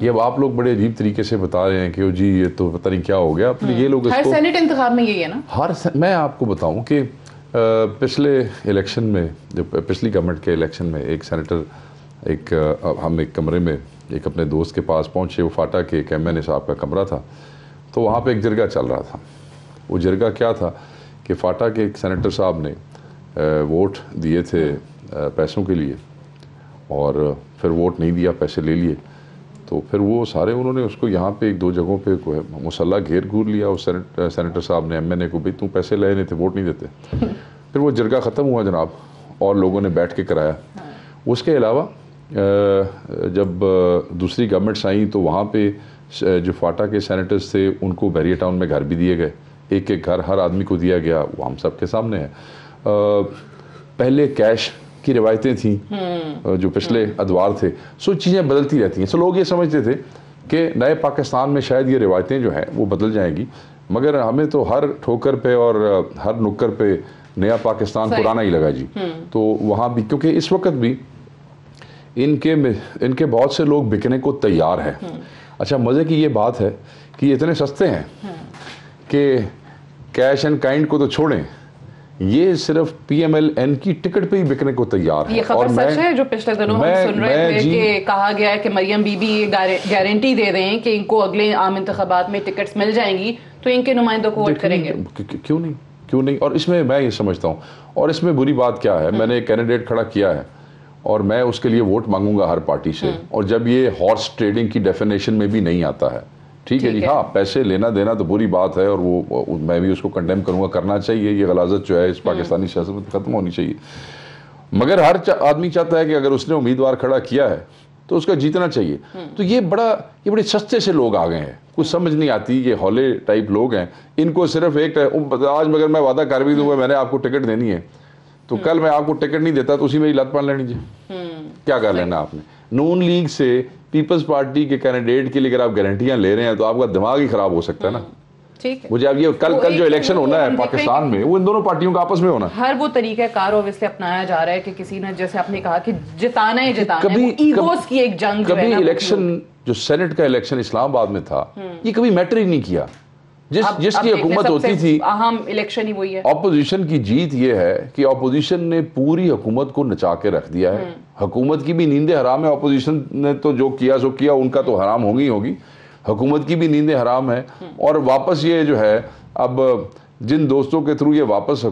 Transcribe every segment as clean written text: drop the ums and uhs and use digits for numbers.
یہ اب آپ لوگ بڑے عجیب طریقے سے بتا رہے ہیں کہ جی یہ تو پتہ نہیں کیا ہو گیا. یہ لوگ ہر سینٹ انتخاب میں یہی ہے نا. میں آپ کو بتاؤں کہ پچھلے الیکشن میں جب پچھلی گورنمنٹ کے الیکشن میں ایک سینیٹر ہم ایک کمرے میں ایک اپنے دوست کے پاس پہنچے. وہ فاٹا کے ایک MNA صاحب کا کمرہ تھا, تو وہاں پہ ایک جرگہ چل رہا تھا. وہ جرگہ کیا تھا کہ فاٹا کے ایک سینیٹر صاحب نے ووٹ دیے تھے پیسوں کے لیے, اور پھر ووٹ نہیں دیا, پیسے لے لیے. تو پھر وہ سارے انہوں نے اس کو یہاں پہ ایک دو جگہوں پہ مسلح گھیر گھور لیا. اس سینیٹر صاحب نے MNA کو بھی تم پیسے لے نہیں تھے, ووٹ نہیں دیتے. پھر وہ جرگہ ختم ہوا جناب, اور لوگوں نے بیٹھ کے کرایا. اس کے علاوہ جب دوسری گورنمنٹس آئیں تو وہاں پہ جو فاٹا کے سینیٹرز تھے ان کو بیریہ ٹاؤن میں گھر بھی دیے گئے. ایک ایک گھر ہر آدمی کو دیا گیا, وہ ہم سب کے سامنے ہے. پہلے کیش کی روایتیں تھیں جو پچھلے ادوار تھے, سو چیزیں بدلتی رہتی ہیں. سو لوگ یہ سمجھتے تھے کہ نئے پاکستان میں شاید یہ روایتیں جو ہیں وہ بدل جائیں گی, مگر ہمیں تو ہر ٹھوکر پہ اور ہر نکر پہ نیا پاکستان پرانا ہی لگا جی. تو وہاں بھی کیونکہ اس وقت بھی ان کے بہت سے لوگ بکنے کو تیار ہیں. اچھا مزے کی یہ بات ہے کہ یہ اتنے سستے ہیں کہ کیش اینڈ کائنڈ کو تو چھوڑیں, یہ صرف PMLN کی ٹکٹ پہ ہی بکنے کو تیار ہے. یہ خبر سچ ہے جو پچھلے دنوں ہم سن رہے تھے کہ کہا گیا ہے کہ مریم بی بی یہ گارنٹی دے رہے ہیں کہ ان کو اگلے عام انتخابات میں ٹکٹس مل جائیں گی تو ان کے نمائندوں کو ووٹ کریں گے. کیوں نہیں. اور اس میں میں یہ سمجھتا ہوں, اور اس میں بری بات کیا ہے, میں نے ایک کینڈیڈیٹ کھڑا کیا ہے اور میں اس کے لیے ووٹ مانگوں گا ہر پارٹی سے. اور جب یہ ہارس ٹریڈنگ کی ڈیفینیشن میں بھی نہیں آتا ہے, ٹھیک ہے جی, ہاں پیسے لینا دینا تو بری بات ہے, اور وہ میں بھی اس کو کنڈیم کروں گا, کرنا چاہیے. یہ غلاظت جو ہے اس پاکستانی سیاست میں ختم ہونی چاہیے. مگر ہر آدمی چاہتا ہے کہ اگر اس نے امیدوار کھڑا کیا ہے تو اس کا جیتنا چاہیے. تو یہ بڑے سستے سے لوگ آ گئے ہیں, کچھ سمجھ نہیں آتی. یہ ہولے ٹائپ لوگ ہیں, ان کو صرف ایک آج مگر میں وعدہ کر بھی دوں گا میں نے آپ کو ٹکٹ دینی ہے, تو کل میں آپ کو ٹکٹ نہیں دیتا تو اسی میری لت پان لینی جی. کیا کر لینا آپ نے. نون لیگ سے پیپلز پارٹی کے کینڈیڈیٹ کے لیے اگر آپ گارنٹیاں لے رہے ہیں تو آپ کا دماغ ہی خراب ہو سکتا ہے نا. مجھے اب یہ کل جو الیکشن ہونا ہے پاکستان میں وہ ان دونوں پارٹیوں کا آپس میں ہونا. ہر وہ طریقہ کار اوبویسلی اپنایا جا رہا ہے کہ کسی نے, جیسے آپ نے کہا کہ جتانا ہے جتانا ہے, ایگوز کی ایک جنگ جو ہے. کبھی الیکشن جو سینٹ کا الیکشن اسلام آباد میں تھا یہ کبھی میٹر ہی نہیں کیا. جس کی حکومت ہوتی تھی اہم الیکشن ہی وہی ہے. اپوزیشن کی جیت یہ ہے کہ اپوزیشن نے پوری حکومت کو نچا کے رکھ دیا ہے. حکومت کی بھی نیندیں حرام ہے, اپوزیشن نے تو جو کیا سو کیا, ان کا تو حرام ہوگی. حکومت کی بھی نیندیں حرام ہیں. اور واپس یہ جو ہے اب جن دوستوں کے تھرو یہ واپس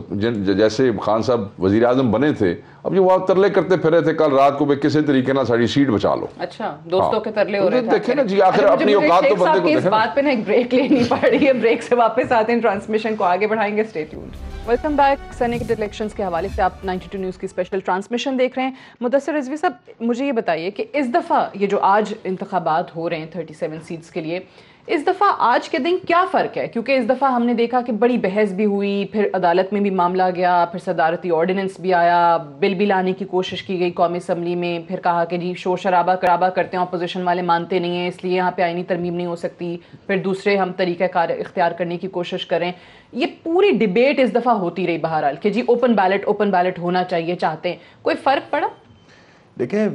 جیسے خان صاحب وزیر اعظم بنے تھے, اب جو وہاں ترلے کرتے پھرے تھے کل رات کو بھائی کسی طریقے نہ ساری سیٹ بچا لو. اچھا دوستوں کے ترلے ہو رہے تھے. دیکھیں نا جی, آخر اپنی اوقات تو بندے کو دیکھیں. اس بات پہ نا ایک بریک لینی پڑ رہی ہے, بریک سے واپس آتے ہیں, ٹرانسمیشن کو آگے بڑھائیں گے. Stay tuned. Welcome back. Senate elections کے حوالے سے آپ 92 نیوز کی اسپیشل ٹرانسمیشن دیکھ رہے ہیں. مدثر رضوی صاحب, مجھے یہ بتائیے کہ اس دفعہ یہ جو آج انتخابات ہو رہے ہیں 37 سیٹس کے لیے, اس دفعہ آج کے دن کیا فرق ہے؟ کیونکہ اس دفعہ ہم نے دیکھا کہ بڑی بحث بھی ہوئی, پھر عدالت میں بھی معاملہ گیا, پھر صدارتی آرڈیننس بھی آیا, بل بھی لانے کی کوشش کی گئی قومی اسمبلی میں, پھر کہا کہ جی شور شرابہ کرتے ہیں, اپوزیشن والے مانتے نہیں ہیں, اس لیے یہاں پہ آئینی ترمیم نہیں ہو سکتی, پھر دوسرے ہم طریقہ کار اختیار کرنے کی کوشش کریں. یہ پوری ڈیبیٹ اس دفعہ ہوتی رہی بہرحال کہ جی اوپن بیلٹ ہونا چاہیے, چاہتے ہیں. کوئی فرق پڑا؟ دیکھیں,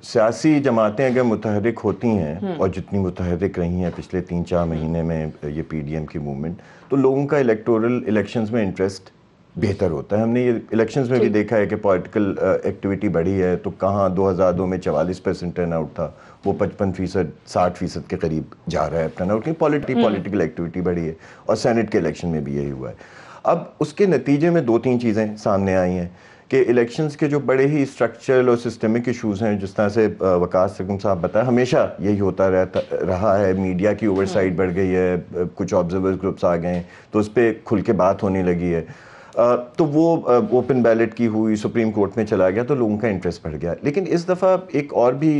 سیاسی جماعتیں اگر متحرک ہوتی ہیں اور جتنی متحرک رہی ہیں پچھلے 3-4 مہینے میں یہ PDM کی موومنٹ, تو لوگوں کا الیکشنز میں انٹرسٹ بہتر ہوتا ہے. ہم نے یہ الیکشنز میں بھی دیکھا ہے کہ پولیٹیکل ایکٹیویٹی بڑھی ہے. تو کہاں 2002 میں 44% ٹرن آؤٹ تھا, وہ 55%, 60% کے قریب جا رہا ہے ٹرن آؤٹ, کی پولیٹیکل ایکٹیویٹی بڑھی ہے. اور سینٹ کے الیکشن میں بھی یہی ہوا ہے. اب اس کے نتیجے میں 2-3 چیزیں سامنے آئی ہیں کہ الیکشنز کے جو بڑے ہی اسٹرکچرل اور سسٹمک ایشوز ہیں, جس طرح سے وقاص سکم صاحب بتایا, ہمیشہ یہی ہوتا رہا ہے. میڈیا کی اوور سائٹ بڑھ گئی ہے, کچھ آبزرورز گروپس آ گئے ہیں, تو اس پہ کھل کے بات ہونے لگی ہے. تو وہ اوپن بیلٹ کی ہوئی, سپریم کورٹ میں چلا گیا, تو لوگوں کا انٹرسٹ بڑھ گیا. لیکن اس دفعہ ایک اور بھی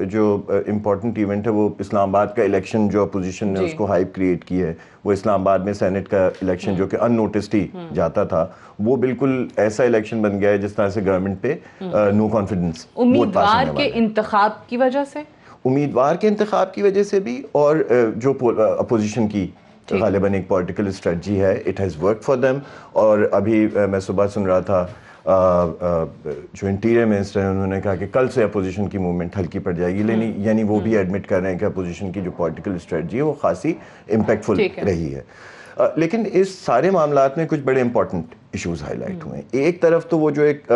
جو امپورٹنٹ ایونٹ ہے, وہ اسلام آباد کا الیکشن جو اپوزیشن نے اس کو ہائپ کریٹ کی ہے. وہ اسلام آباد میں سینٹ کا الیکشن جو کہ ان نوٹسڈ ہی جاتا تھا, وہ بالکل ایسا الیکشن بن گیا ہے جس طرح سے گورنمنٹ پہ نو کانفیڈنس. امیدوار کے انتخاب کی وجہ سے, امیدوار کے انتخاب کی وجہ سے بھی, اور جو اپوزیشن کی غالباً ایک پولیٹیکل اسٹریٹجی ہے, it has work for them. اور ابھی میں صبح سن رہا تھا جو انٹیریئر منسٹر ہیں انہوں نے کہا کہ کل سے اپوزیشن کی موومنٹ ہلکی پڑ جائے گی، یعنی وہ بھی ایڈمٹ کر رہے ہیں کہ اپوزیشن کی جو پولیٹیکل اسٹریٹجی ہے وہ خاصی امپیکٹفل رہی ہے. لیکن اس سارے معاملات میں کچھ بڑے امپورٹنٹ ایشوز ہائی لائٹ ہوئے ہیں. ایک طرف تو وہ جو ایک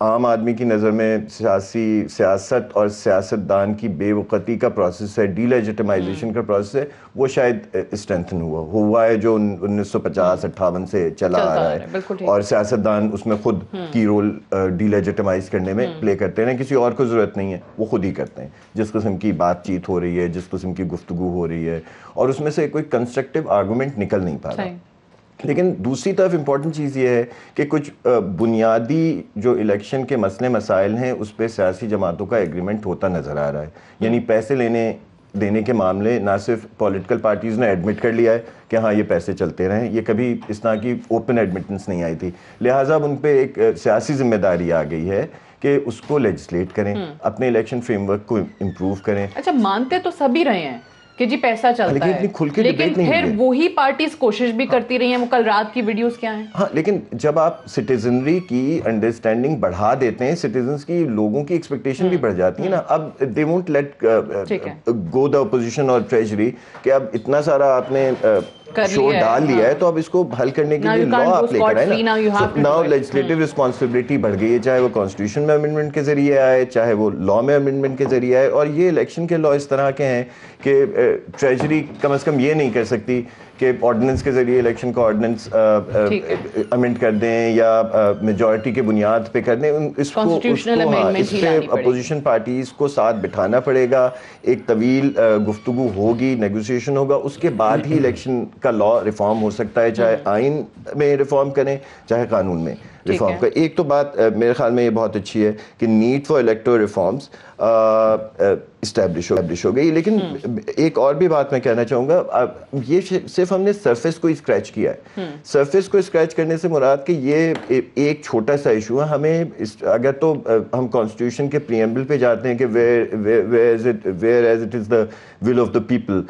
عام آدمی کی نظر میں سیاست اور سیاستدان کی بے وقتی کا پروسیس ہے، ڈی لیجیٹمائزیشن کا پروسیس ہے، وہ شاید اسٹرینتھن ہوا ہے جو 1950-58 سے چلا آ رہا ہے، اور سیاستدان اس میں خود کی رول ڈی لیجیٹمائز کرنے میں پلے کرتے ہیں، کسی اور کو ضرورت نہیں ہے، وہ خود ہی کرتے ہیں. جس قسم کی بات چیت ہو رہی ہے، جس قسم کی گفتگو ہو رہی ہے، اور اس میں سے کوئی کنسٹرکٹیو آرگومنٹ نکل نہیں پا رہا. لیکن دوسری طرف امپورٹنٹ چیز یہ ہے کہ کچھ بنیادی جو الیکشن کے مسئلے مسائل ہیں اس پہ سیاسی جماعتوں کا ایگریمنٹ ہوتا نظر آ رہا ہے. یعنی پیسے دینے کے معاملے نہ صرف پولیٹیکل پارٹیز نے ایڈمٹ کر لیا ہے کہ ہاں یہ پیسے چلتے رہیں، یہ کبھی اس طرح کی اوپن ایڈمٹنس نہیں آئی تھی، لہٰذا اب ان پہ ایک سیاسی ذمہ داری آ گئی ہے کہ اس کو لیجسلیٹ کریں، اپنے الیکشن فریم ورک کو امپروو کریں. اچھا، مانتے تو سبھی رہے ہیں کہ جی پیسہ چلتا ہے، لیکن پھر وہی پارٹیز کوشش بھی کرتی رہی ہیں. وہ کل رات کی ویڈیوز کیا ہیں؟ ہاں، لیکن جب آپ سٹیزنری کی انڈرسٹینڈنگ بڑھا دیتے ہیں، سٹیزنز کی، لوگوں کی ایکسپیکٹیشن بھی بڑھ جاتی ہے نا. اب they won't let go the opposition اور ٹریجری کہ اب اتنا سارا آپ نے شو ڈال لیا ہے تو اب اس کو حل کرنے کے لیے لا آپ لے کر آئے نا. ناؤ لیجسلیٹو رسپانسبلٹی بڑھ گئی ہے، چاہے وہ کانسٹیٹیوشن میں امینڈمنٹ کے ذریعے آئے، چاہے وہ لا میں امینڈمنٹ کے ذریعے آئے. اور یہ الیکشن کے لا اس طرح کے ہیں کہ ٹریجری کم از کم یہ نہیں کر سکتی کہ آرڈیننس کے ذریعے الیکشن کا آرڈیننس امینڈ کر دیں یا میجورٹی کے بنیاد پہ کر دیں. اس پہ اپوزیشن پارٹیز کو ساتھ بٹھانا پڑے گا، ایک طویل گفتگو ہوگی، نیگوسیشن ہوگا، اس کے بعد ہی الیکشن کا لا ریفارم ہو سکتا ہے، چاہے آئین میں ریفارم کریں چاہے قانون میں ریفارم کریں. ایک تو بات میرے خیال میں یہ بہت اچھی ہے کہ need for electoral reforms establish ہو گئی. لیکن ایک اور بھی بات میں کہنا چاہوں گا، یہ صرف ہم نے سرفیس کو اسکریچ کیا ہے. سرفیس کو اسکریچ کرنے سے مراد کہ یہ ایک چھوٹا سا ایشو ہے. ہمیں اگر تو ہم کانسٹیٹیوشن کے پریمبل پہ جاتے ہیں کہ where is it is the will of the people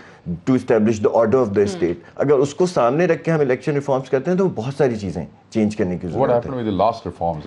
to establish the order of the state, اگر اس کو سامنے رکھ کے ہم الیکشن ریفارمز کرتے ہیں تو بہت ساری چیزیں چینج کرنے کی ضرورت ہے. لاسٹ ریفارمز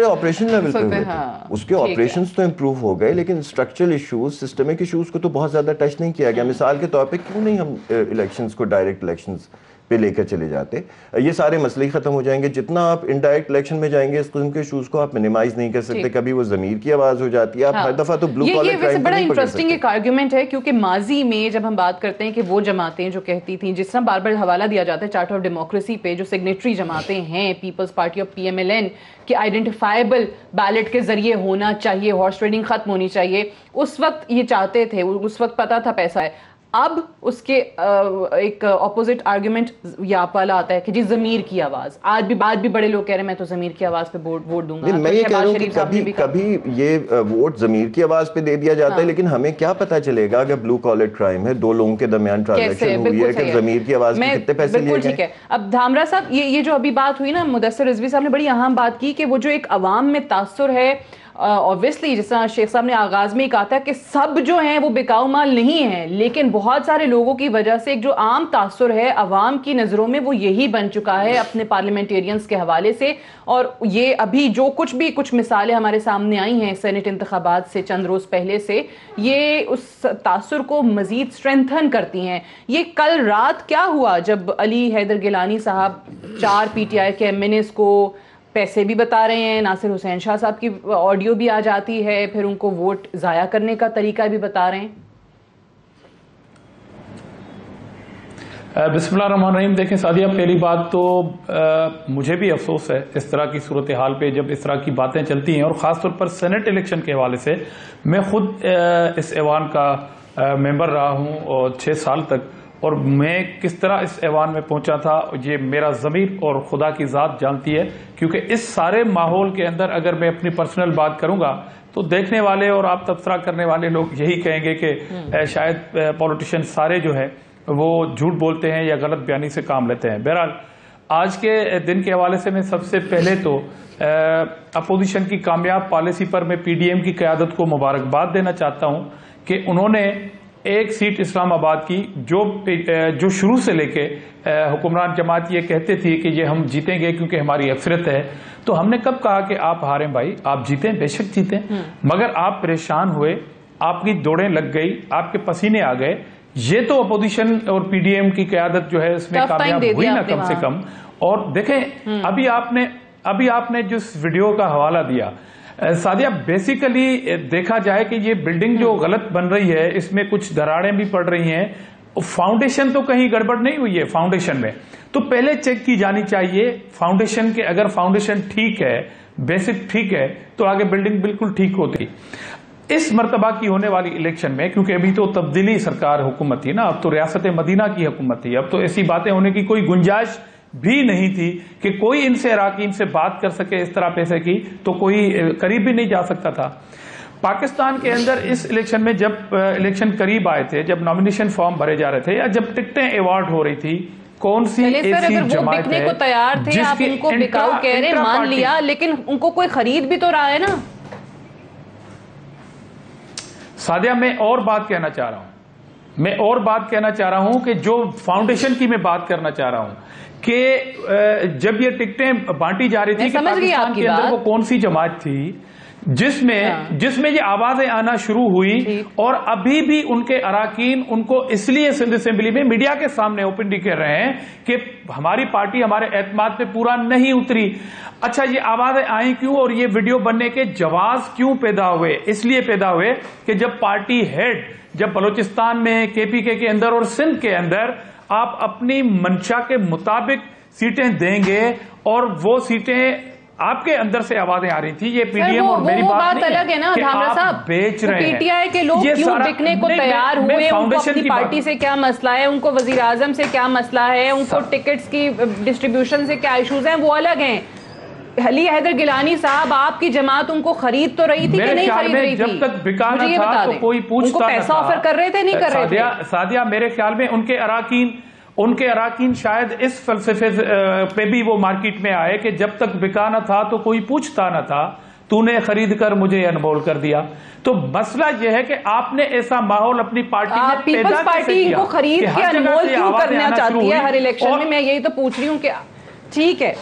آپریشن لیول پہ ہوئے تھے، اس کے آپریشنز تو امپروو ہو گئے، لیکن اسٹرکچرل ایشوز، سسٹمک ایشوز کو تو بہت زیادہ ٹچ نہیں کیا گیا. مثال کے طور پہ کیوں نہیں ہم الیکشنز کو ڈائریکٹ الیکشنز پہ لے کر چلے جاتے؟ یہ سارے مسئلے ختم ہو جائیں گے. جتنا آپ انڈائریکٹ الیکشن میں جائیں گے اس قسم کے ایشوز کو آپ منیمائز نہیں کر سکتے. کبھی وہ ضمیر کی آواز ہو جاتی ہے. آپ ہر دفعہ تو بلو کالر کرائم بڑا انٹرسٹنگ ایک آرگیومنٹ ہے، کیونکہ ماضی میں جب ہم بات کرتے ہیں کہ وہ جماعتیں جو کہتی تھیں، جس طرح بار بار حوالہ دیا جاتا ہے چارٹر آف ڈیموکریسی پہ، جو سگنیٹری جماعتیں ہیں پیپلز پارٹی اور PMLN کہ آئیڈینٹیفائبل بیلٹ کے ذریعے ہونا چاہیے، ہارس ٹریڈنگ ختم ہونی چاہیے، اس وقت یہ چاہتے تھے، اس وقت پتا تھا پیسہ ہے. اب اس کے ایک اپوزٹ آرگیومنٹ یہاں والا آتا ہے کہ جی ضمیر کی آواز. آج بھی بڑے لوگ کہہ رہے ہیں میں تو ضمیر کی آواز پہ ووٹ دوں گا. میں یہ کہہ رہا ہوں کہ کبھی یہ ووٹ ضمیر کی آواز پہ دے دیا جاتا ہے، لیکن ہمیں کیا پتا چلے گا اگر بلو کالر کرائم ہے، دو لوگوں کے درمیان ٹرانزیکشن ہوئی ہے کہ ضمیر کی آواز پہ کتنے پیسے لیے گئے. ٹھیک ہے. اب دھامرا صاحب، یہ جو ابھی بات ہوئی نا، مدثر رضوی صاحب نے بڑی اہم بات کی کہ وہ جو ایک عوام میں تاثر ہے، obviously جس طرح شیخ صاحب نے آغاز میں ہی کہا تھا کہ سب جو ہیں وہ بکاؤ مال نہیں ہیں، لیکن بہت سارے لوگوں کی وجہ سے ایک جو عام تاثر ہے عوام کی نظروں میں وہ یہی بن چکا ہے اپنے پارلیمنٹیرینز کے حوالے سے. اور یہ ابھی جو کچھ مثالیں ہمارے سامنے آئی ہیں سینٹ انتخابات سے چند روز پہلے سے، یہ اس تاثر کو مزید اسٹرینتھن کرتی ہیں. یہ کل رات کیا ہوا جب علی حیدر گیلانی صاحب 4 PTI کے MNAs کو پیسے بھی بتا رہے ہیں، ناصر حسین شاہ صاحب کی آڈیو بھی آ جاتی ہے، پھر ان کو ووٹ ضائع کرنے کا طریقہ بھی بتا رہے ہیں. بسم اللہ الرحمن الرحیم. دیکھیں سعدیہ، پہلی بات تو مجھے بھی افسوس ہے اس طرح کی صورتحال پہ جب اس طرح کی باتیں چلتی ہیں، اور خاص طور پر سینٹ الیکشن کے حوالے سے. میں خود اس ایوان کا ممبر رہا ہوں اور 6 سال تک، اور میں کس طرح اس ایوان میں پہنچا تھا یہ میرا ضمیر اور خدا کی ذات جانتی ہے. کیونکہ اس سارے ماحول کے اندر اگر میں اپنی پرسنل بات کروں گا تو دیکھنے والے اور آپ تبصرہ کرنے والے لوگ یہی کہیں گے کہ شاید پولیٹیشین سارے جو ہے وہ جھوٹ بولتے ہیں یا غلط بیانی سے کام لیتے ہیں. بہرحال آج کے دن کے حوالے سے میں سب سے پہلے تو اپوزیشن کی کامیاب پالیسی پر میں PDM کی قیادت کو مبارکباد دینا چاہتا ہوں کہ انہوں نے ایک سیٹ اسلام آباد کی جو شروع سے لے کے حکمران جماعت یہ کہتے تھی کہ یہ ہم جیتیں گے کیونکہ ہماری اکثریت ہے، تو ہم نے کب کہا کہ آپ ہاریں بھائی، آپ جیتیں، بے شک جیتیں، مگر آپ پریشان ہوئے، آپ کی دوڑیں لگ گئی، آپ کے پسینے آ گئے، یہ تو اپوزیشن اور پی ڈی ایم کی قیادت جو ہے اس میں کامیاب ہوئی نا کم سے کم۔ اور دیکھیں ابھی آپ نے جس ویڈیو کا حوالہ دیا سعدیہ، بیسیکلی دیکھا جائے کہ یہ بلڈنگ جو غلط بن رہی ہے اس میں کچھ دراڑیں بھی پڑ رہی ہیں، فاؤنڈیشن تو کہیں گڑبڑ نہیں ہوئی ہے فاؤنڈیشن میں، تو پہلے چیک کی جانی چاہیے فاؤنڈیشن کے، اگر فاؤنڈیشن ٹھیک ہے، بیسک ٹھیک ہے تو آگے بلڈنگ بالکل ٹھیک ہوتی۔ اس مرتبہ کی ہونے والی الیکشن میں، کیونکہ ابھی تو تبدیلی سرکار حکومت تھی نا، اب تو ریاست مدینہ کی حکومت تھی، اب تو ایسی باتیں ہونے کی کوئی گنجائش بھی نہیں تھی کہ کوئی ان سے اراکین سے بات کر سکے اس طرح پیسے کی، تو کوئی قریب بھی نہیں جا سکتا تھا۔ پاکستان کے اندر اس الیکشن میں جب الیکشن قریب آئے تھے، جب نامینیشن فارم بھرے جا رہے تھے یا جب ٹکٹیں ایوارڈ ہو رہی تھی، کون سی ایسی جماعت ہے کو تیار تھے، آپ ان کو بکاؤ کہہ رہے، مان لیا، لیکن ان کو کوئی خرید بھی تو رہا ہے نا۔ سعدیہ میں اور بات کہنا چاہ رہا ہوں کہ جو فاؤنڈیشن کی میں بات کرنا چاہ رہا ہوں کہ جب یہ ٹکٹیں بانٹی جا رہی تھی کہ پاکستان کے اندر وہ کون سی جماعت تھی جس میں یہ آوازیں آنا شروع ہوئی، اور ابھی بھی ان کے اراکین ان کو اس لیے سندھ اسمبلی میں میڈیا کے سامنے اوپنلی کہہ رہے ہیں کہ ہماری پارٹی ہمارے اعتماد پہ پورا نہیں اتری۔ اچھا، یہ آوازیں آئیں کیوں اور یہ ویڈیو بننے کے جواز کیوں پیدا ہوئے؟ اس لیے پیدا ہوئے کہ جب پارٹی ہیڈ، جب بلوچستان میں کے پی کے اندر اور سندھ کے اندر آپ اپنی منشا کے مطابق سیٹیں دیں گے، اور وہ سیٹیں آپ کے اندر سے آوازیں آ رہی تھی، یہ پی ڈی ایم اور میری بات نہیں ہے کہ آپ بیچ رہے ہیں۔ پی ٹی آئی کے لوگ کیوں بکنے کو تیار ہوئے؟ ان کو اپنی پارٹی سے کیا مسئلہ ہے، ان کو وزیر اعظم سے کیا مسئلہ ہے، ان کو ٹکٹس کی ڈسٹریبیوشن سے کیا ایشوز ہیں، وہ الگ ہیں۔ علی حیدر گیلانی صاحب، آپ کی جماعت ان کو خرید تو رہی تھی کہ نہیں خرید رہی تھی؟ جب تک بکانا تھا تو کوئی پوچھتا نہ تھا۔ پیسہ آفر کر رہے تھے، نہیں کر رہے تھے؟ سعدیہ میرے خیال میں ان کے اراکین شاید اس فلسفے پہ بھی وہ مارکیٹ میں آئے کہ جب تک بکانا تھا تو کوئی پوچھتا نہ تھا، تو نے خرید کر مجھے انمول کر دیا۔ تو مسئلہ یہ ہے کہ آپ نے ایسا ماحول اپنی پارٹی میں پیدا پیپلز پارٹی ان کو خرید کے انمول کیوں کرنا چاہتی ہے ہر الیکشن میں؟ میں یہی تو پوچھ رہی ہوں کہ ٹھیک ہے،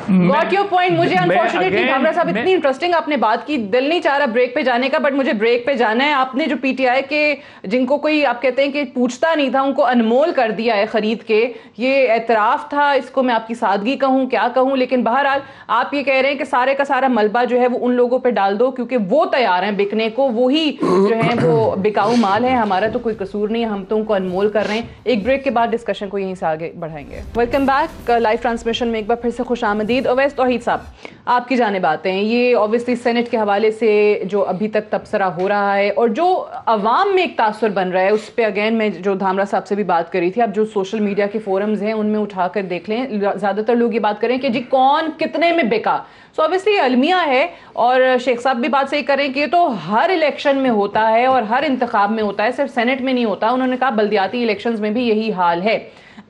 گاٹ یور پوائنٹ۔ مجھے انفارچونیٹلی دھامرا صاحب اتنی انٹرسٹنگ آپ نے بات کی، دل نہیں چاہ رہا بریک پہ جانے کا، بٹ مجھے بریک پہ جانا ہے۔ آپ نے جو پی ٹی آئی کے جن کو کوئی آپ کہتے ہیں کہ پوچھتا نہیں تھا، ان کو انمول کر دیا ہے خرید کے، یہ اعتراف تھا، اس کو میں آپ کی سادگی کہوں کیا کہوں، لیکن بہرحال آپ یہ کہہ رہے ہیں کہ سارے کا سارا ملبہ جو ہے وہ ان لوگوں پہ ڈال دو کیونکہ وہ تیار ہیں بکنے کو، وہی جو ہیں وہ بکاؤ مال ہے، ہمارا تو کوئی قصور نہیں ہے، ہم تو ان کو انمول کر رہے ہیں۔ ایک بریک کے بعد ڈسکشن کو یہیں سے آگے بڑھائیں گے۔ ویلکم بیک، لائیو ٹرانسمیشن میں ایک بار پھر سے خوش آمدید۔ اویس توحید صاحب، آپ کی جانب آتے ہیں، یہ اوبویسلی سینٹ کے حوالے سے جو ابھی تک تبصرہ ہو رہا ہے اور جو عوام میں ایک تاثر بن رہا ہے، اس پہ اگین میں جو دھامرا صاحب سے بھی بات کری تھی، اب جو سوشل میڈیا کے فورمز ہیں ان میں اٹھا کر دیکھ لیں، زیادہ تر لوگ یہ بات کریں کہ جی کون کتنے میں بکا۔ سو اوبویسلی المیہ ہے، اور شیخ صاحب بھی بات صحیح کریں کہ یہ تو ہر الیکشن میں ہوتا ہے اور ہر انتخاب میں ہوتا ہے، صرف سینٹ میں نہیں ہوتا۔ انہوں نے کہا بلدیاتی الیکشنز میں بھی یہی حال ہے،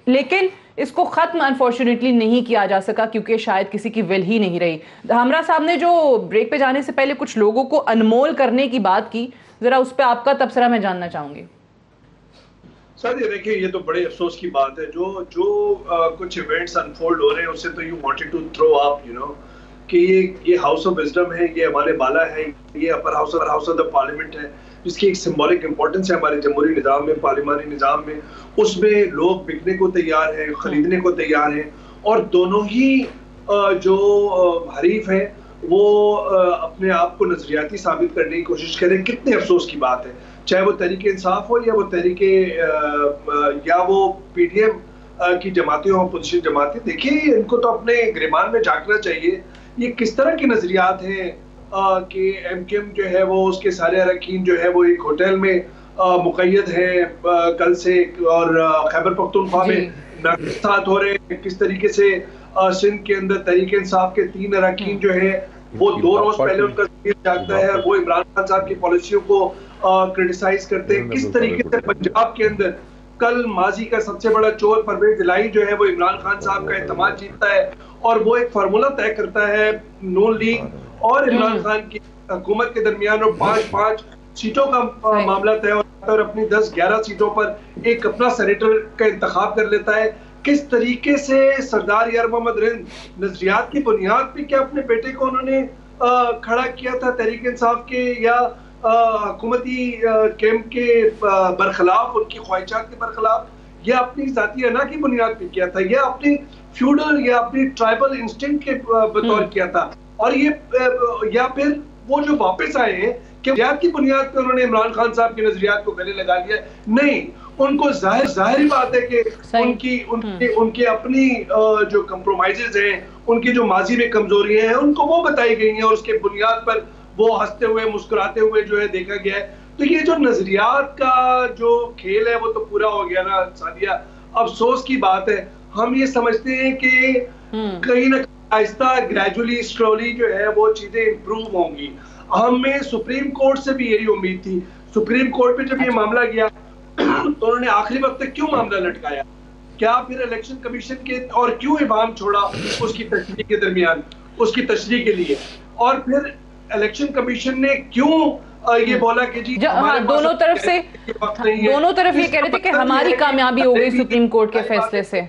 لیکن اس کو ختم انفارچونیٹلی نہیں کیا جا سکا کیونکہ شاید کسی کی ول ہی نہیں رہی۔ دھامرا صاحب نے جو بریک پہ جانے سے پہلے کچھ لوگوں کو انمول کرنے کی بات کی، ذرا اس پہ آپ کا تبصرہ میں جاننا چاہوں گی۔ سر یہ دیکھیں، یہ تو بڑے افسوس کی بات ہے، جو کچھ ایونٹس انفولڈ ہو رہے ہیں، اسے تو you wanted to throw up, کہ یہ ہاؤس آف وزڈم ہے، یہ ہمارے بالا ہے، یہ upper house of the parliament ہے، جس کی ایک سمبولک امپورٹنس ہے ہمارے جمہوری نظام میں، پارلیمانی نظام میں۔ اس میں لوگ بکنے کو تیار ہیں، خریدنے کو تیار ہیں، اور دونوں ہی جو حریف ہیں وہ اپنے آپ کو نظریاتی ثابت کرنے کی کوشش کریں۔ کتنے افسوس کی بات ہے، چاہے وہ تحریک انصاف ہو یا وہ یا وہ پی ڈی ایم کی جماعتیں ہوں، اپوزیشن جماعتیں۔ دیکھیے ان کو تو اپنے گریبان میں جھانکنا چاہیے، یہ کس طرح کے نظریات ہیں کہ ایم کیو ایم جو ہے وہ اس کے سارے اراکین جو ہے وہ ایک ہوٹل میں مقید ہیں کل سے، اور خیبر پختونخوا میں ناقصات ہو رہے ہیں۔ کس طریقے سے سندھ کے اندر تحریک انصاف کے 3 اراکین جو ہیں وہ 2 روز پہلے ان کا ضمیر جاگتا ہے، وہ عمران خان صاحب کی پالیسیوں کو کرٹیسائز کرتے ہیں۔ کس طریقے سے پنجاب کے اندر کل ماضی کا سب سے بڑا چور پرویز الہی جو ہے وہ عمران خان صاحب کا اعتماد جیتتا ہے، اور وہ ایک فارمولہ طے کرتا ہے نون لیگ اور عمران خان کی حکومت کے درمیان، اور 5 سیٹوں کا معاملہ طے، اور اور اپنی 10-11 سیٹوں پر ایک اپنا سینیٹر کا انتخاب کر لیتا ہے. کس طریقے سے سردار یار محمد رند نظریات کی بنیاد پہ کیا اپنے بیٹے کو انہوں نے کھڑا کیا تھا تحریک انصاف کے یا حکومتی کیمپ کے برخلاف, ان کی خواہشات کے برخلاف, یا اپنی ذاتی انا کی بنیاد پہ کیا تھا, یا اپنی فیوڈل یا اپنی ٹرائبل انسٹنکٹ کے بطور کیا تھا, اور یہ یا پھر وہ جو واپس آئے ہیں کہ نظریات کی بنیاد پہ انہوں نے عمران خان صاحب کے نظریات کو گلے لگا لیا؟ نہیں, ان کو ظاہری بات ہے کہ ان کی اپنی جو کمپرومائزز ہیں, ان کی جو ماضی میں کمزوریاں ہیں, ان کو وہ بتائی گئی ہیں اور اس کے بنیاد پر وہ ہنستے ہوئے مسکراتے ہوئے جو ہے دیکھا گیا ہے. تو یہ جو نظریات کا جو کھیل ہے وہ تو پورا ہو گیا نا سعدیہ. افسوس کی بات ہے, ہم یہ سمجھتے ہیں کہ کہیں نہ آہستہ گریجولی سلولی جو ہے وہ چیزیں امپروو ہوں گی. ہمیں سپریم کورٹ سے بھی یہی امید تھی. سپریم کورٹ پہ جب یہ معاملہ گیا تو انہوں نے آخری وقت تک کیوں معاملہ لٹکایا؟ کیا پھر الیکشن کمیشن کے اور کیوں ابہام چھوڑا اس کی تشریح کے درمیان, اس کی تشریح کے لیے؟ اور پھر الیکشن کمیشن نے کیوں یہ بولا کہ جی دونوں طرف یہ کہہ رہے تھے کہ ہماری کامیابی ہو گئی سپریم کورٹ کے فیصلے سے,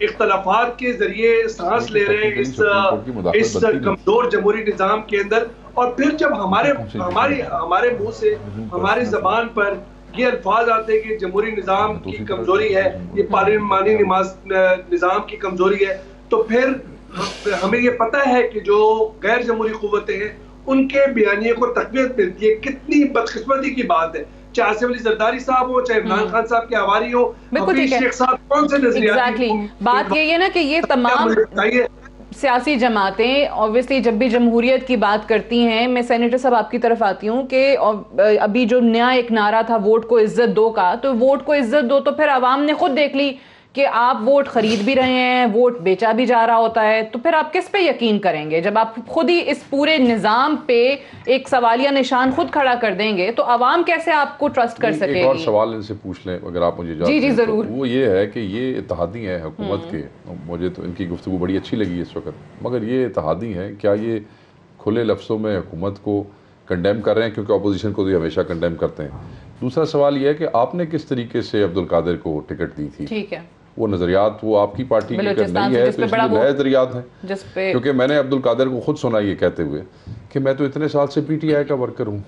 اختلافات کے ذریعے سانس لے رہے ہیں اس کمزور جمہوری نظام کے اندر. اور پھر جب ہمارے منہ سے, ہماری زبان پر یہ الفاظ آتے ہیں کہ جمہوری نظام کی کمزوری ہے, یہ پارلیمانی نظام کی کمزوری ہے, تو پھر ہمیں یہ پتہ ہے کہ جو غیر جمہوری قوتیں ہیں ان کے بیانیے کو تقویت ملتی ہے. کتنی بدقسمتی کی بات ہے, چاہے آصف علی زرداری صاحب ہو, چاہے عمران خان صاحب کے حواری ہو, حفیظ شیخ صاحب, کون سے نظریاتی بات یہ ہے نا کہ یہ تمام سیاسی جماعتیں اوبویسلی جب بھی جمہوریت کی بات کرتی ہیں, میں سینیٹر صاحب آپ کی طرف آتی ہوں کہ ابھی جو نیا ایک نعرہ تھا ووٹ کو عزت دو کا, تو ووٹ کو عزت دو تو پھر عوام نے خود دیکھ لی کہ آپ ووٹ خرید بھی رہے ہیں, ووٹ بیچا بھی جا رہا ہوتا ہے, تو پھر آپ کس پہ یقین کریں گے؟ جب آپ خود ہی اس پورے نظام پہ ایک سوالیہ نشان خود کھڑا کر دیں گے تو عوام کیسے آپ کو ٹرسٹ کر سکے گی؟ ایک اور سوال ان سے پوچھ لیں اگر آپ مجھے اجازت جی ضرور. وہ یہ ہے کہ یہ اتحادی ہیں حکومت کے, مجھے تو ان کی گفتگو بڑی اچھی لگی اس وقت, مگر یہ اتحادی ہیں, کیا یہ کھلے لفظوں میں حکومت کو کنڈیم کر رہے ہیں؟ کیونکہ اپوزیشن کو تو ہمیشہ کنڈیم کرتے ہیں. دوسرا سوال یہ ہے کہ آپ نے کس طریقے سے عبدالقادر کو ٹکٹ دی تھی؟ ٹھیک ہے, وہ نظریات وہ آپ کی پارٹی کی نہیں ہے تو اس لیے نئے نظریات ہیں. کیونکہ میں نے عبدالقادر کو خود سنا یہ کہتے ہوئے کہ میں تو اتنے سال سے پی ٹی آئی کا ورکر ہوں.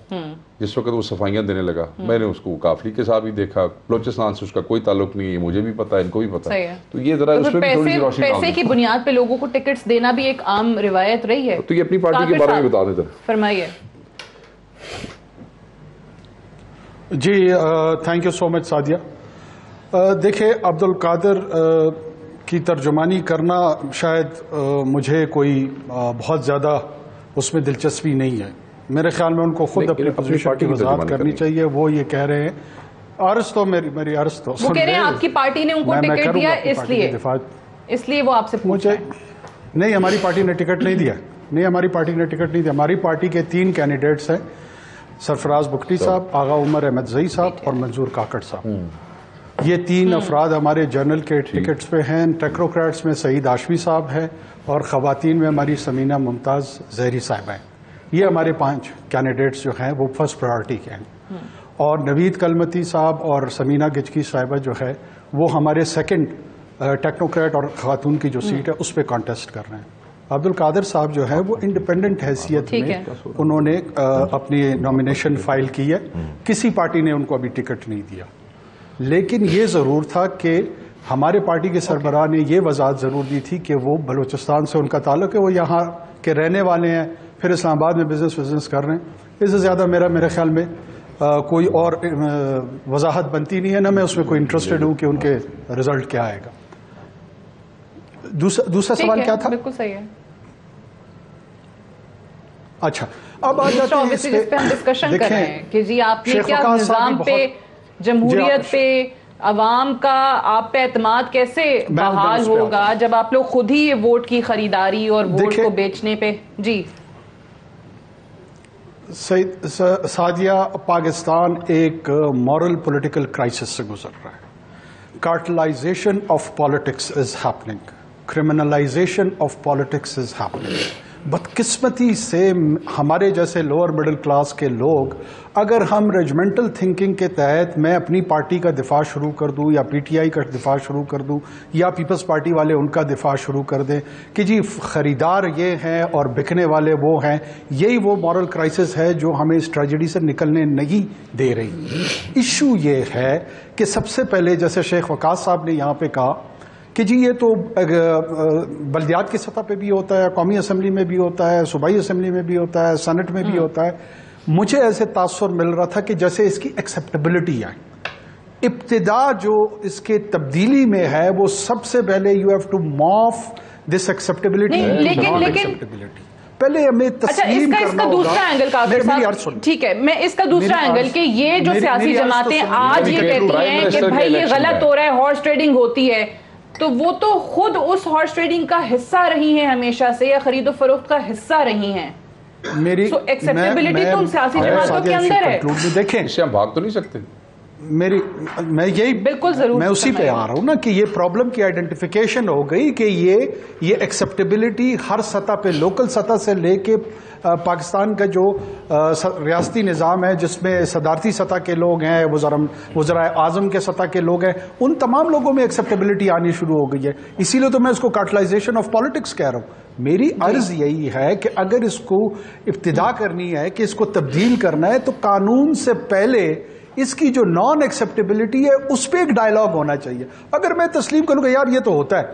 جس وقت وہ صفائیاں دینے لگا میں نے اس کو کافری کے ساتھ بھی دیکھا, بلوچستان سے اس کا کوئی تعلق نہیں ہے, مجھے بھی پتا ہے, ان کو بھی پتا ہے. تو یہ ذرا اس پہ بھی تھوڑی سی روشنی ڈالیں. پیسے کی بنیاد پہ لوگوں کو ٹکٹس دینا بھی ایک عام روایت رہی ہے. تو یہ اپنی پارٹی کے بارے میں بتا دیں. فرمائیے. جی تھینک یو سو مچ سعدیہ. دیکھیں عبدالقادر کی ترجمانی کرنا شاید مجھے کوئی بہت زیادہ اس میں دلچسپی نہیں ہے. میرے خیال میں ان کو خود اپنی پوزیشن کی وضاحت کرنی چاہیے. وہ یہ کہہ رہے ہیں عرض تو میری عرض تو وہ کہہ رہے ہیں آپ کی پارٹی نے ان کو ٹکٹ دیا اس لیے وہ آپ سے پوچھا. نہیں, ہماری پارٹی نے ٹکٹ نہیں دیا. نہیں, ہماری پارٹی نے ٹکٹ نہیں دیا. ہماری پارٹی کے 3 کینڈیڈیٹس ہیں, سرفراز بکٹی صاحب, آغا عمر احمد زئی صاحب اور منظور کاکڑ صاحب. یہ 3 افراد ہمارے جنرل کے ٹکٹس پہ ہیں. ٹیکنوکریٹس میں سعید ہاشمی صاحب ہیں اور خواتین میں ہماری سمینہ ممتاز زہری صاحبہ ہیں. یہ ہمارے 5 کینڈیڈیٹس جو ہیں وہ فرسٹ پرائرٹی کے ہیں. اور نوید کلمتی صاحب اور سمینہ گجکی صاحبہ جو ہے وہ ہمارے سیکنڈ ٹیکنوکریٹ اور خاتون کی جو سیٹ ہے اس پہ کانٹیسٹ کر رہے ہیں. عبدالقادر صاحب جو ہے وہ انڈیپینڈنٹ حیثیت میں انہوں نے اپنی نامینیشن فائل کی ہے. کسی پارٹی نے ان کو ابھی ٹکٹ نہیں دیا. لیکن یہ ضرور تھا کہ ہمارے پارٹی کے سربراہ نے یہ وضاحت ضرور دی تھی کہ وہ بلوچستان سے ان کا تعلق ہے, وہ یہاں کے رہنے والے ہیں, پھر اسلام آباد میں بزنس کر رہے ہیں. اس سے زیادہ میرے خیال میں کوئی اور وضاحت بنتی نہیں ہے, نہ میں اس میں کوئی انٹرسٹڈ ہوں کہ ان کے رزلٹ کیا آئے گا. دوسرا سوال کیا تھا؟ بالکل صحیح ہے. اچھا, اب آ جاتے ہیں اس پہ ہم ڈسکشن کر رہے ہیں کہ جی آپ نے کیا نظام پہ, جمہوریت پہ, عوام کا آپ پہ اعتماد کیسے بحال ہوگا جب آپ لوگ خود ہی یہ ووٹ کی خریداری اور ووٹ کو بیچنے پہ. جی سعدیہ, پاکستان ایک مورل پولیٹیکل کرائسس سے گزر رہا ہے. Cartelization of politics is happening, criminalization of politics is happening. بدقسمتی سے ہمارے جیسے لوور مڈل کلاس کے لوگ اگر ہم ریجمنٹل تھنکنگ کے تحت میں اپنی پارٹی کا دفاع شروع کر دوں یا پی ٹی آئی کا دفاع شروع کر دوں یا پیپلز پارٹی والے ان کا دفاع شروع کر دیں کہ جی خریدار یہ ہیں اور بکنے والے وہ ہیں، یہی وہ مورل کرائسس ہے جو ہمیں اس ٹریجڈی سے نکلنے نہیں دے رہی۔ ایشو یہ ہے کہ سب سے پہلے جیسے شیخ وقاص صاحب نے یہاں پہ کہا کہ جی یہ تو بلدیات کی سطح پہ بھی ہوتا ہے، قومی اسمبلی میں بھی ہوتا ہے، صوبائی اسمبلی میں بھی ہوتا ہے، سینٹ میں بھی ہوتا ہے۔ مجھے ایسے تاثر مل رہا تھا کہ جیسے اس کی ایکسیپٹیبلٹی ہے، ابتدا جو اس کے تبدیلی میں ہے وہ سب سے پہلے you have to move this acceptability, پہلے ہمیں تسلیم کرنا ہوگا۔ دوسرا اینگل کافر صاحب، ٹھیک ہے، میں اس کا دوسرا اینگل کہ یہ جو سیاسی جماعتیں آج یہ کہتی ہیں کہ بھائی یہ غلط ہو رہا ہے، ہارس ٹریڈنگ ہوتی ہے، تو وہ تو خود اس ہارس ٹریڈنگ کا حصہ رہی ہیں ہمیشہ سے، یا خرید و فروخت کا حصہ رہی ہیں۔ میری ایکسیپٹیبلٹی تو سیاسی جماعتوں کے اندر ہے۔ دیکھیں اس سے ہم بھاگ تو نہیں سکتے۔ میں یہی بالکل ضرور میں اسی پہ آ رہا ہوں نا کہ یہ پرابلم کی آئیڈینٹیفیکیشن ہو گئی کہ یہ ایکسیپٹیبلٹی ہر سطح پہ، لوکل سطح سے لے کے پاکستان کا جو ریاستی نظام ہے جس میں صدارتی سطح کے لوگ ہیں، وزراء اعظم کے سطح کے لوگ ہیں، ان تمام لوگوں میں ایکسیپٹیبلٹی آنی شروع ہو گئی ہے۔ اسی لیے تو میں اس کو کارٹلائزیشن آف پالیٹکس کہہ رہا ہوں۔ میری عرض یہی ہے کہ اگر اس کو ابتدا کرنی ہے کہ اس کو تبدیل کرنا ہے تو قانون سے پہلے اس کی جو نان ایکسیپٹیبلٹی ہے اس پہ ایک ڈائلاگ ہونا چاہیے۔ اگر میں تسلیم کروں کہ یار یہ تو ہوتا ہے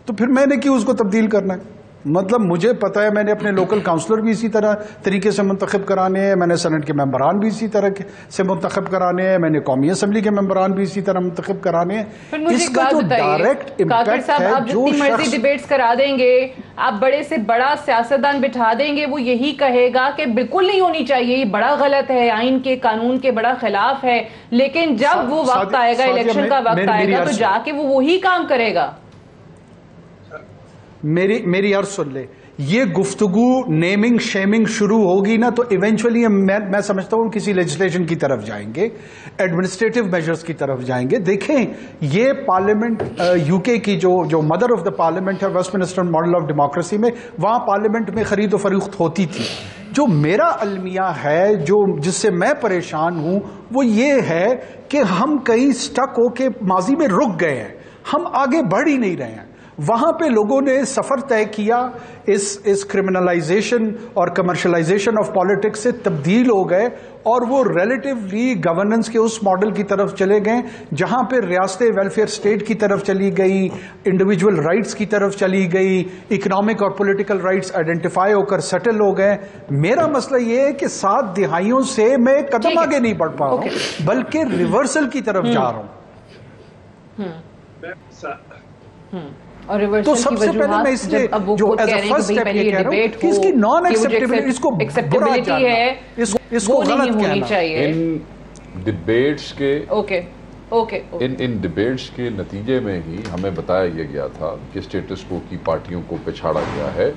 تو پھر میں نے کیوں اس کو تبدیل کرنا ہے؟ مطلب مجھے پتا ہے میں نے اپنے لوکل کاؤنسلر بھی اسی طریقے سے منتخب کرانے ہیں، میں نے سینٹ کے ممبران بھی اسی طرح سے منتخب کرانے ہیں، میں نے قومی اسمبلی کے ممبران بھی اسی طرح منتخب کرانے ہیں۔ اس کا جو ڈائریکٹ امپیکٹ ہے، آپ جتنی مرضی ڈیبیٹس کرا دیں گے، آپ بڑے سے بڑا سیاستدان بٹھا دیں گے، وہ یہی کہے گا کہ بالکل نہیں ہونی چاہیے، یہ بڑا غلط ہے، آئین کے قانون کے بڑا خلاف ہے، لیکن جب وہ وقت آئے گا، الیکشن کا وقت آئے گا، تو جا کے وہ وہی کام کرے گا۔ میری عرض سن لے، یہ گفتگو نیمنگ شیمنگ شروع ہوگی نا تو ایونچولی میں سمجھتا ہوں کسی لیجسلیشن کی طرف جائیں گے، ایڈمنسٹریٹو میجرز کی طرف جائیں گے۔ دیکھیں یہ پارلیمنٹ یو کے کی جو مدر آف دا پارلیمنٹ ہے، Westminster model of democracy میں، وہاں پارلیمنٹ میں خرید و فروخت ہوتی تھی۔ جو میرا المیہ ہے، جس سے میں پریشان ہوں، وہ یہ ہے کہ ہم کہیں سٹک ہو کے ماضی میں رک گئے ہیں، ہم آگے بڑھ ہی نہیں رہے ہیں۔ وہاں پہ لوگوں نے سفر طے کیا، اس کرمنلائزیشن اور کمرشلائزیشن آف پالیٹکس سے تبدیل ہو گئے، اور وہ ریلیٹیولی گورننس کے اس ماڈل کی طرف چلے گئے جہاں پہ ریاستیں ویلفیئر اسٹیٹ کی طرف چلی گئی، انڈیویجول رائٹس کی طرف چلی گئی، اکنامک اور پولیٹیکل رائٹس آئیڈینٹیفائی ہو کر سیٹل ہو گئے۔ میرا مسئلہ یہ ہے کہ 7 دہائیوں سے میں قدم آگے نہیں بڑھ پا رہا ہوں، بلکہ ریورسل کی طرف جا رہا ہوں۔ تو سب سے پہلے میں اس لیے جو ایز اے فرسٹ اسٹیپ یہ کہہ رہا ہوں کہ اس کی نان ایکسیپٹیبلٹی، اس کو برا جاننا، اس کو غلط کہنا۔ ان ڈیبیٹس کے نتیجے میں ہی ہمیں بتایا یہ گیا تھا کہ اسٹیٹس کو کی پارٹیوں کو پچھاڑا گیا ہے،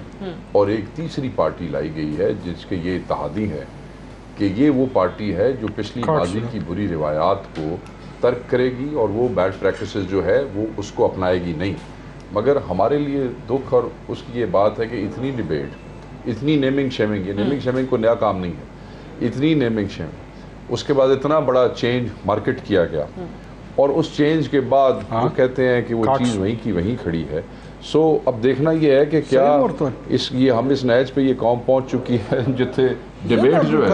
اور ایک تیسری پارٹی لائی گئی ہے جس کے یہ اتحادی ہے کہ یہ وہ پارٹی ہے جو پچھلی ماضی کی بری روایات کو ترک کرے گی، اور وہ بیڈ پریکٹسز جو ہے وہ اس کو اپنائے گی نہیں۔ مگر ہمارے لیے دکھ اور اس کی یہ بات ہے کہ اتنی ڈیبیٹ، اتنی نیمنگ شیمنگ، یہ نیمنگ شیمنگ کو نیا کام نہیں ہے، اتنی نیمنگ شیمنگ، اس کے بعد اتنا بڑا چینج مارکیٹ کیا گیا، اور اس چینج کے بعد وہ کہتے ہیں کہ وہ چیز وہیں کی وہیں کھڑی ہے۔ سو اب دیکھنا یہ ہے کہ کیا ہم اس نیچ پہ یہ قوم پہنچ چکی ہے جتنے ڈیبیٹ جو ہے،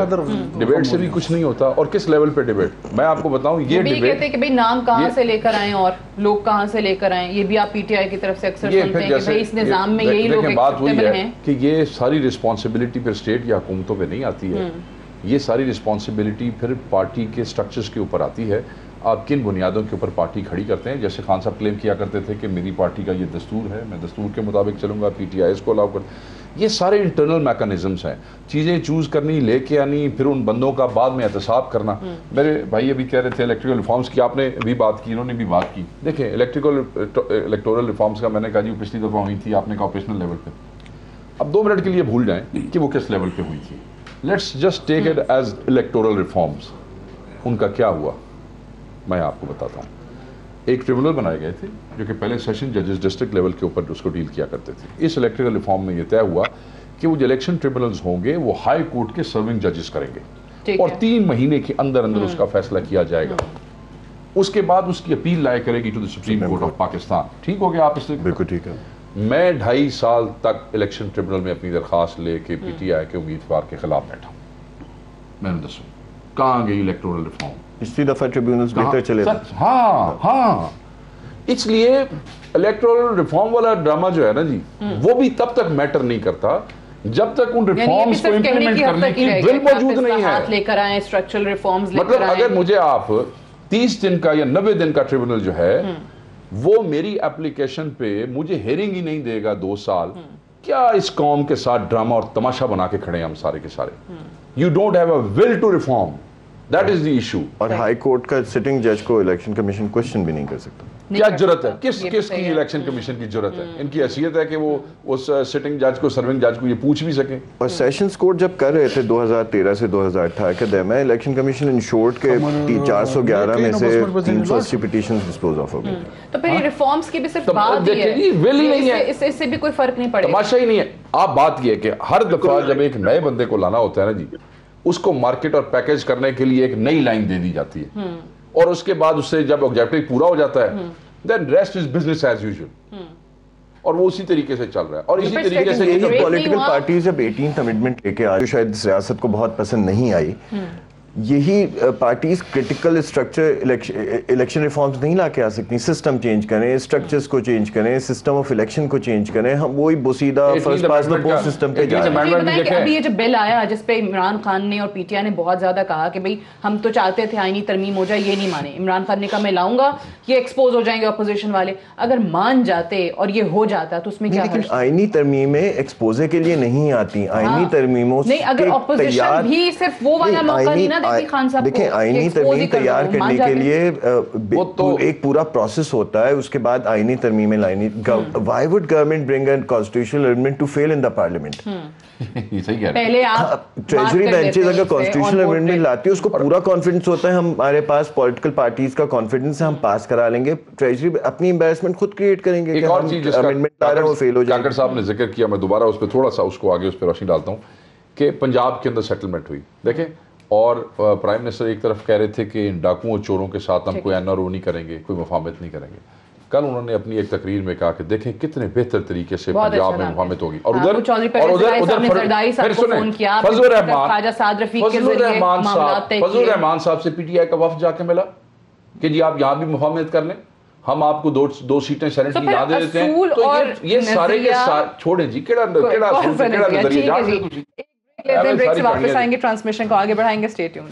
ڈیبیٹ سے بھی کچھ نہیں ہوتا، اور کس لیول پہ ڈیبیٹ۔ میں آپ کو بتاؤں یہ ڈیبیٹ کہتے ہیں کہ بھئی نام کہاں سے لے کر آئیں اور لوگ کہاں سے لے کر آئیں، یہ بھی آپ پی ٹی آئی کی طرف سے اکثر سنتے ہیں کہ بھئی اس نظام میں یہی لوگ ایکسپٹیبل ہیں۔ کہ یہ ساری رسپانسبلٹی پھر اسٹیٹ یا حکومتوں پہ نہیں آتی ہے، یہ ساری رسپانسبلٹی پھر پارٹی کے سٹرکچرز کے اوپر آتی ہے۔ آپ کن بنیادوں کے اوپر پارٹی کھڑی کرتے ہیں؟ جیسے خان صاحب کلیم کیا کرتے تھے کہ میری پارٹی کا یہ دستور ہے، میں دستور کے مطابق چلوں گا، پی ٹی آئی اس کو الاؤ کر۔ یہ سارے انٹرنل میکانزمز ہیں، چیزیں چوز کرنی، لے کے آنی، پھر ان بندوں کا بعد میں احتساب کرنا۔ میرے بھائی ابھی کہہ رہے تھے الیکٹریکل ریفارمز کی، آپ نے بھی بات کی، انہوں نے بھی بات کی۔ دیکھیں الیکٹورل ریفارمز کا میں نے کہا جی پچھلی دفعہ ہوئی تھی، آپ نے کہا آپریشنل لیول پہ۔ اب 2 منٹ کے لیے بھول جائیں کہ وہ کس لیول پہ ہوئی تھی، let's just take it as electoral reforms. ان کا کیا ہوا میں آپ کو بتاتا ہوں۔ ایک ٹریبونل بنائے گئے تھے جو کہ پہلے سیشن ججز ڈسٹرکٹ لیول کے اوپر اس کو ڈیل کیا کرتے تھے۔ اس الیکٹریکل ریفارم میں یہ طے ہوا کہ وہ جو الیکشن ٹریبونلز ہوں گے وہ ہائی کورٹ کے سرونگ ججز کریں گے ٹھیک اور ہے 3 مہینے کے اندر اندر اس کا فیصلہ کیا جائے گا. اس کے بعد اس کی اپیل لائے کرے گی to the supreme court of Pakistan. ٹھیک ہو گیا آپ اس سے؟ بالکل ٹھیک ہے. میں 2.5 سال تک الیکشن ٹریبونل میں اپنی درخواست لے کے پی ٹی آئی کے امیدوار کے خلاف بیٹھا. میں نے دسوں کہاں گئی الیکٹورل ریفارم؟ پچھلی دفعہ ٹریبیونلز بہتر چلے تھے. ہاں اس لیے الیکٹورل ریفارم والا ڈرامہ جو ہے نا جی وہ بھی تب تک میٹر نہیں کرتا جب تک ان ریفارمز کو امپلیمنٹ کرنے کی ول موجود نہیں ہے. لے کر آئیں اسٹرکچرل ریفارمز لے کر مطلب آئیں. اگر مجھے آپ 30 دن کا یا 90 دن کا ٹریبونل جو ہے وہ میری اپلیکیشن پہ مجھے ہیرنگ ہی نہیں دے گا 2 سال, کیا اس قوم کے ساتھ ڈرامہ اور تماشا بنا کے کھڑے ہیں ہم سارے کے سارے؟ You don't have a will to reform, that is the issue. اور ہائی کورٹ کا سٹنگ جج کو الیکشن کمیشن کوشچن بھی نہیں کر سکتا. کیا جرت ہے کس کی الیکشن کمیشن کی جرت ہے؟ ان کی حیثیت ہے کہ وہ اس سٹنگ جج کو سرونگ جج کو یہ پوچھ بھی سکیں. اور سیشنز کورٹ جب کر رہے تھے 2013 سے 2018 کے درمیان الیکشن کمیشن انشورڈ کے 411 میں سے 380 پٹیشنز ڈسپوز آف ہو گئے. تو پھر یہ ریفارمز کی بھی صرف بات ہی ہے, ول ہی نہیں ہے, اس سے بھی کوئی فرق نہیں پڑے گا. تماشا ہی نہیں ہے. آپ بات یہ ہے کہ ہر دفعہ جب ایک نئے بندے کو لانا ہوتا ہے نا جی اس کو مارکیٹ اور پیکیج کرنے کے لیے ایک نئی لائن دے دی جاتی ہے اور اس کے بعد اس سے جب آبجیکٹو پورا ہو جاتا ہے then rest is business as usual. اور وہ اسی طریقے سے چل رہا ہے. اور اسی طریقے سے یہی پولیٹیکل پارٹیز جب 18th امنڈمنٹ لے کے آئی شاید ریاست کو بہت پسند نہیں آئی, یہی parties critical structure election reforms نہیں لا کے آ سکتی. سسٹم چینج کریں, اسٹرکچرز کو چینج کریں, سسٹم آف الیکشن کو چینج کریں. ہم وہی بوسیدہ first past the post system پہ جا رہے ہیں. ابھی یہ جو بل آیا جس پہ عمران خان نے اور پی ٹی آئی نے بہت زیادہ کہا کہ بھئی ہم تو چاہتے تھے آئینی ترمیم ہو جائے, یہ نہیں مانے. عمران خان نے کہا میں لاؤں گا, یہ ایکسپوز ہو جائیں گے اپوزیشن والے. اگر مان جاتے اور یہ ہو جاتا تو اس میں کیا لیکن آئینی ترمیمیں ایکسپوزے کے لیے نہیں آتی. آئینی ترمیموں نہیں, اگر اپوزیشن بھی صرف وہ والا موقع نہیں نا دیتی خان صاحب کو. آئینی ترمیم تیار کرنے کے لیے ایک پورا پروسیس ہوتا ہے. اس کے بعد آئینی ترمیمیں لائنی. Why would government bring a constitutional amendment to fail in the parliament? پہلے آپ ٹریجری بینچز اگر کانسٹیٹیوشنل امینڈمنٹ لاتی ہے اس کو پورا کانفیڈنس ہوتا ہے ہمارے پاس پولیٹیکل پارٹیز کا کانفیڈنس ہے, ہم پاس کرا لیں گے. ٹریجری اپنی امبیرسمنٹ خود کریٹ کریں گے. ایک اور چیز امینڈمنٹ لا رہے ہیں وہ فیل ہو جائے. کاکڑ صاحب نے ذکر کیا, میں دوبارہ اس پہ تھوڑا سا اس کو آگے اس پہ روشنی ڈالتا ہوں کہ پنجاب کے اندر سیٹلمنٹ ہوئی. دیکھیں, اور پرائم منسٹر ایک طرف کہہ رہے تھے کہ ڈاکوؤں اور چوروں کے ساتھ ہم کوئی این آر او نہیں کریں گے, کوئی مفاہمت نہیں کریں گے. کل انہوں نے اپنی ایک تقریر میں کہا کہ دیکھیں کتنے بہتر طریقے سے پنجاب میں مفاہمت ہوگی. اور ادھر فضل الرحمان صاحب سے پی ٹی آئی کا وفد جا کے ملا کہ جی آپ یہاں بھی مفاہمت کر لیں, ہم آپ کو 2 سیٹیں سینٹ کی یہاں دے دیتے ہیں. تو یہ سارے کے ساتھ چھوڑیں جی, کیڑا نظریہ. واپس آئیں گے, ٹرانسمیشن کو آگے بڑھائیں گے. Stay tuned.